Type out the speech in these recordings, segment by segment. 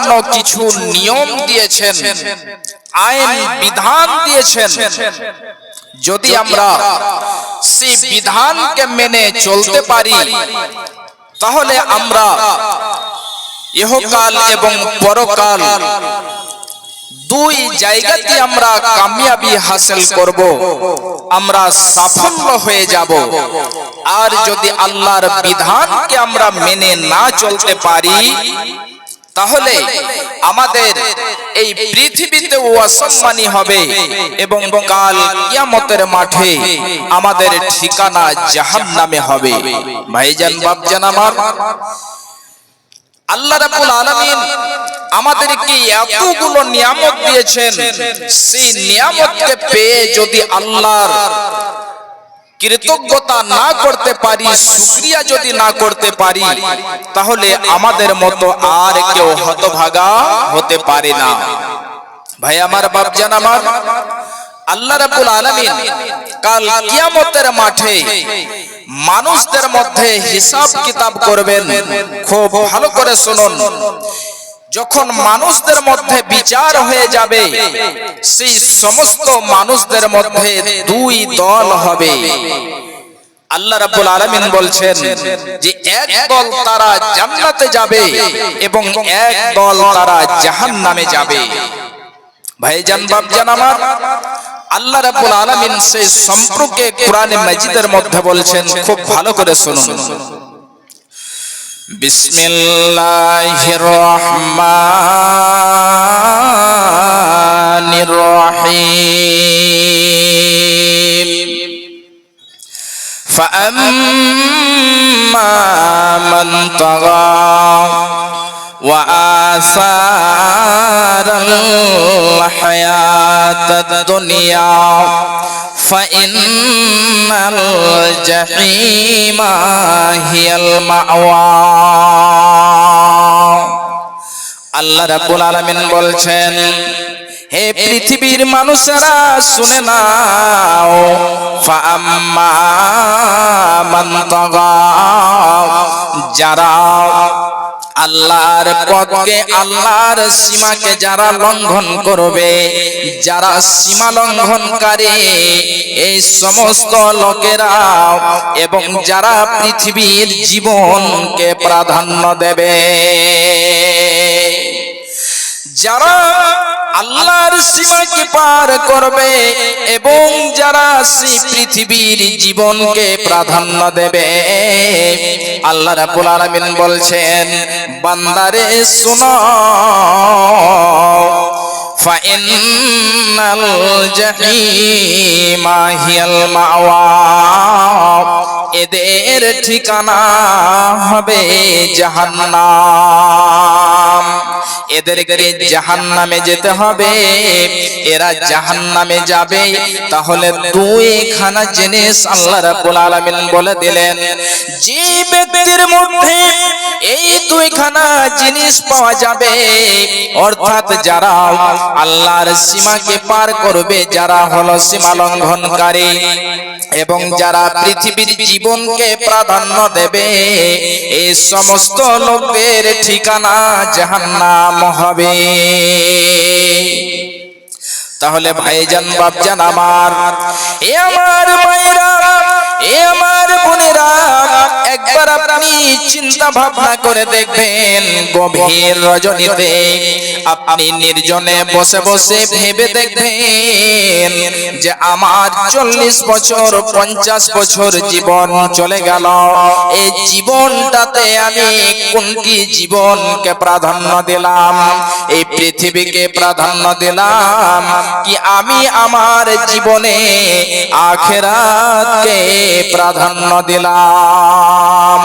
জন্য কিছু নিয়ম দিয়েছেন, আইন বিধান দিয়েছেন। যদি আমরা সেই বিধানকে মেনে চলতে পারি, তাহলে আমরা ইহকাল এবং পরকাল দুই জায়গাতে আমরা কামিয়াবি হাসিল করব, আমরা সাফল্য হয়ে যাব। আর যদি আল্লাহর বিধানকে আমরা মেনে না চলতে পারি, তাহলে আমাদের এই পৃথিবীতে অসম্মানী হবে এবং কাল কিয়ামতের মাঠে আমাদের ঠিকানা জাহান্নামে হবে। ভাইজান, বাপজান আমার, আল্লাহ রাব্বুল আলামিন আমাদেরকে এতগুলো নিয়ামত দিয়েছেন। সেই নিয়ামতকে পেয়ে যদি আল্লাহর কৃতজ্ঞতা না করতে পারি, শুকরিয়া যদি না করতে পারি, তাহলে আমাদের মতো আর কেউ হতভাগা হতে পারে না। ভাই আমার, বাপজান আমার, আল্লাহ রাব্বুল আলামিন কাল কিয়ামতের মাঠে মানুষদের মধ্যে হিসাব কিতাব করবেন। খুব ভালো করে শুনুন, যখন মানুষদের মধ্যে বিচার হয়ে যাবে, সেই সমস্ত মানুষদের মধ্যে দুই দল হবে। আল্লাহ রাব্বুল আলামিন বলছেন যে এক দল তারা জান্নাতে যাবে এবং এক দল তারা জাহান্নামে যাবে। ভাইজান, বাপজান আমার, আল্লাহ রাব্বুল আলামিন সেই সম্পর্কে কোরআনে মাজিদের মধ্যে বলছেন, খুব ভালো করে শুনুন। বিসমিল্লাহির রহমানির রহিম। ফাআম্মা মান তাগা وآثار الحياة الدنيا فإن الجحيم هي المأوى। আল্লাহ রাব্বুল আলামিন বলছেন, হে পৃথিবীর মানুষেরা শুনে নাও, ফাআম্মা মান তাগা, যারা আল্লাহর পথকে, আল্লাহর সীমাকে যারা লঙ্ঘন করবে, যারা সীমা লঙ্ঘনকারী, এই সমস্ত লোকেরা, এবং যারা পৃথিবীর জীবনকে প্রাধান্য দেবে, যারা আল্লাহর সীমাকে পার করবে এবং যারা সেই পৃথিবীর জীবনকে প্রাধান্য দেবে, আল্লাহ রাব্বুল আলামিন বলছেন, বান্দারে শোনো, ফাইন্নাল জাহিমা হিয়াল মাওয়া, এদের ঠিকানা হবে জাহান্নাম। এদেরকে জাহান্নামে যেতে হবে, এরা জাহান্নামে যাবে। তাহলে দুইখানা জিনিস আল্লাহ রাব্বুল আলামিন বলে দিলেন, যে ব্যক্তির মধ্যে এই দুইখানা জিনিস পাওয়া যাবে, অর্থাৎ যারা আল্লাহর সীমাকে পার করবে, যারা হলো সীমা লঙ্ঘনকারী, এবং যারা পৃথিবীর জীবনকে প্রাধান্য দেবে, এই সমস্ত লোকের ঠিকানা জাহান্নাম হবে। তাহলে ভাইজান, বাপজান আমার, এ আমার মায়েরা, এ আমার বোনেরা, একবার আপনি চিন্তা ভাবনা করে দেখবেন, গভীর রজনীতে আপনি নির্জনে বসে বসে ভেবে দেখবেন যে আমার 40 বছর 50 বছর জীবন চলে গেল, এই জীবনটাতে আমি কোনটি জীবনকে প্রাধান্য দিলাম? এই পৃথিবীকে প্রাধান্য দিলাম কি আমি আমার জীবনে আখিরাতকে প্রাধান্য দিলাম?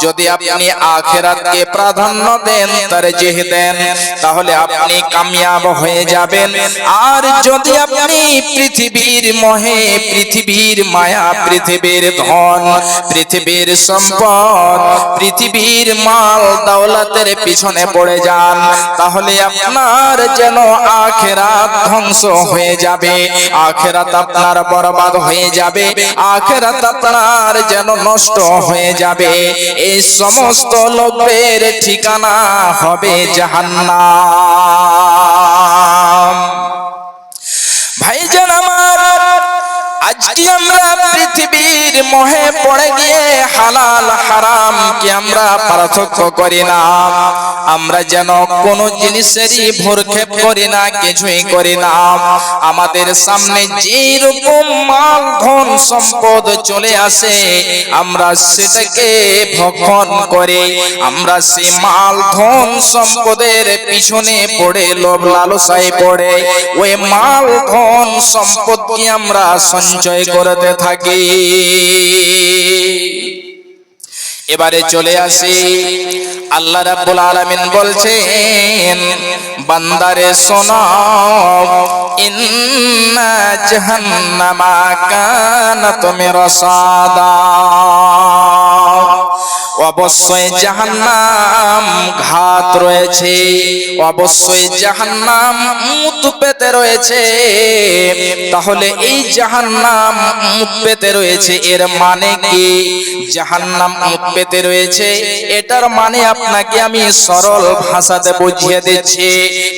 যদি আপনি আখিরাতকে প্রাধান্য দেন, তারজিহ দেন, তাহলে আপনি কামিয়াব হয়ে যাবেন। আর যদি আপনি পৃথিবীর মোহে, পৃথিবীর মায়া, পৃথিবীর ধন, পৃথিবীর সম্পদ, পৃথিবীর মাল দৌলতের পিছনে পড়ে যান, তাহলে আপনার যেন আখিরাত ধ্বংস হয়ে যাবে, আখিরাত আপনার বরবাদ হয়ে যাবে, আখিরাত আপনার যেন নষ্ট হয়ে হয়ে যাবে, এই সমস্ত লোকের ঠিকানা হবে জাহান্নাম। ভাইজান আমার, আজকে আমরা পৃথিবীর মোহে পড়ে গিয়ে হালাল হারাম কি আমরা পার্থক্য করি না। আমরা যেন কোনো জিনিসেরই ভরক্ষেপ করি না, কিছুই করি না। আমাদের সামনে যেই রকম মাল ধন সম্পদ চলে আসে, আমরা সেটাকে ভক্ষণ করে আমরা সেই মাল ধন সম্পদের পিছনে পড়ে, লোভ লালসায় পড়ে ওই মাল ধন সম্পদকে আমরা সঞ্চয় করতে থাকি। এবারে চলে আসি, আল্লাহ রাব্বুল আলামিন বলছেন, বান্দারে শোনো, ইন্না জাহান্নামা কানাত মিরসাদা, অবশ্যই জাহান্নাম ঘাত রয়েছে, অবশ্যই জাহান্নাম মুত পেতে রয়েছে। তাহলে এই জাহান্নাম মুত পেতে রয়েছে, এর মানে কি? জাহান্নাম মুত পেতে রয়েছে, এটার মানে আপনাকে আমি সরল ভাষাতে বুঝিয়ে দিচ্ছি।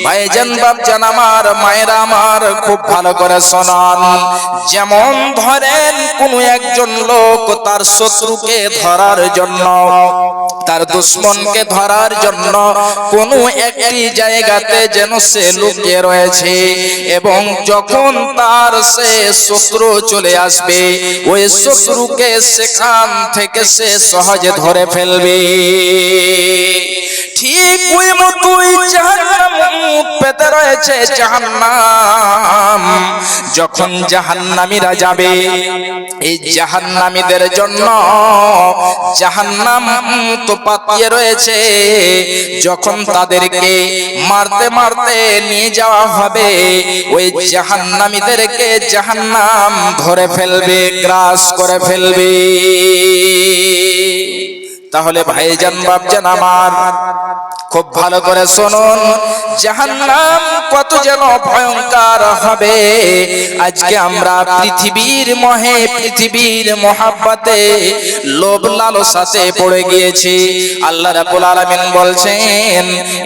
ভাইজান বাপজান আমার, মায়েরা আমার, খুব ভালো করে শোনান। যেমন ধরেন কোন একজন লোক তার শত্রুকে ধরার জন্য, তার দুশমনকে ধরার জন্য কোনো একটি জায়গাতে যেন সে লুকিয়ে রয়েছে, এবং যখন তার সে শত্রু চলে আসবে, ওই শত্রুকে সেখান থেকে সে সহজে ধরে ফেলবে। ঠিক ওই মতোই জাহান্নাম মুত পেতে রয়েছে। জাহান্নাম যখন জাহান্নামীরা যাবে, এই জাহান্নামীদের জন্য জাহান্নাম তো পাতিয়ে রয়েছে। যখন তাদেরকে মারতে মারতে নিয়ে যাওয়া হবে, ওই জাহান্নামীদেরকে জাহান্নাম ধরে ফেলবে, গ্রাস করে ফেলবে। তাহলে ভাইজান বাপজান আমার, খুব ভালো করে শুনুন, জাহান্নাম কত যেন ভয়ঙ্কর হবে। আজকে আমরা পৃথিবীর মোহে, পৃথিবীর মহাব্বতে, লোভ লালসাতে পড়ে গিয়েছি। আল্লাহ রাব্বুল আলামিন বলছেন,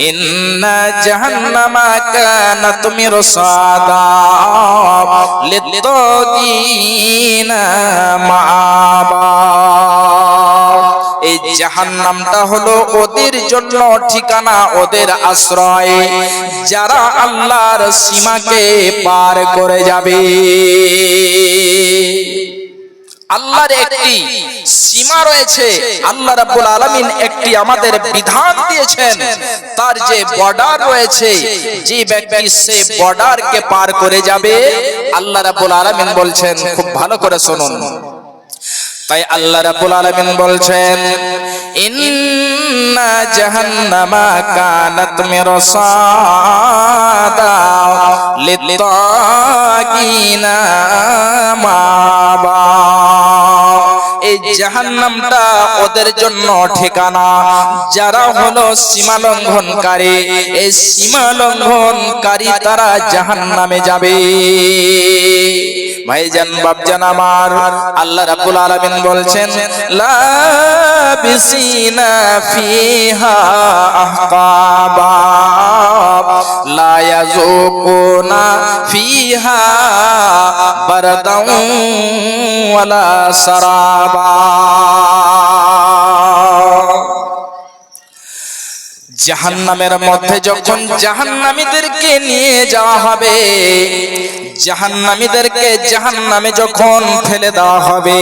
ইন্না জাহান্নামা কানাত মিরসাদা লিত্তাগিনা মাআবা। এই জাহান্নামটা হলো ওদের জন্য ঠিকানা, ওদের আশ্রয়, যারা আল্লাহর সীমাকে পার করে যাবে। আল্লাহর একটি সীমা রয়েছে, আল্লাহ রাব্বুল আলামিন একটি আমাদের বিধান দিয়েছেন। তার যে বর্ডার রয়েছে, যে ব্যক্তি সে বর্ডারকে পার করে যাবে, আল্লাহ রাব্বুল আলামিন বলছেন, খুব ভালো করে শুনুন। তাই আল্লাহ রাব্বুল আলামিন বলছেন, ইন্না জাহান্নামা কানাত মিরসাদা লিত্তাগিনা মাআবা। এই জাহান্নামটা ওদের জন্য ঠিকানা, যারা হলো সীমা লঙ্ঘনকারী। এই সীমা লঙ্ঘনকারী তারা জাহান্নামে যাবে। ভাইজান বাপজান আমার, আল্লাহ রাব্বুল আলামিন বলছেন, লাবিসিনা ফিহা আহকাবা লা ইয়াযুকুনা ফিহা বারদান ওয়ালা সারাবা। জাহান্নামের মধ্যে যখন জাহান্নামীদেরকে নিয়ে যাওয়া হবে, জাহান্নামীদেরকে জাহান্নামে যখন ফেলে দেওয়া হবে,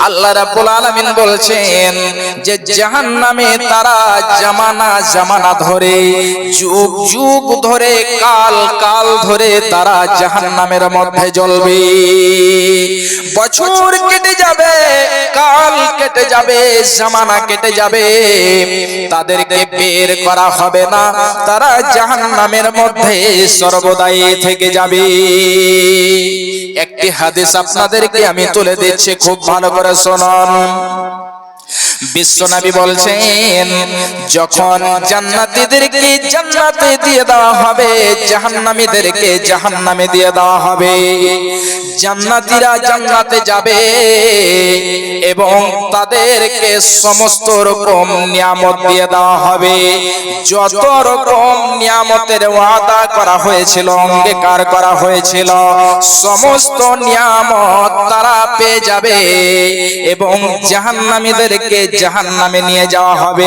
আল্লাহ রাব্বুল আলামিন বলছেন যে জাহান্নামে তারা জামানা জামানা ধরে, যুগ যুগ ধরে, কাল কাল ধরে তারা জাহান্নামের মধ্যে জ্বলবে। বছর কেটে যাবে, কাল কেটে যাবে, জামানা কেটে যাবে, তাদেরকে বের করা হবে না, তারা জাহান্নামের মধ্যে সর্বদাই থেকে যাবে। একটি হাদিস আপনাদেরকে আমি তুলে দিচ্ছি, খুব ভালো করে শুনুন। বিশ্বনবী বলছেন, যখন জান্নাতীদেরকে জান্নাতে দিয়ে দেওয়া হবে, জাহান্নামীদেরকে জাহান্নামে দিয়ে দেওয়া হবে। জান্নাতীরা জান্নাতে যাবে এবং তাদেরকে সমস্ত রকম নিয়ামত দিয়ে দেওয়া হবে। যত রকম নিয়ামতের ওয়াদা করা হয়েছিল, অঙ্গীকার করা হয়েছিল, সমস্ত নিয়ামত তারা পেয়ে যাবে এবং জাহান্নামীদেরকে জাহান্নামে নিয়ে যাওয়া হবে।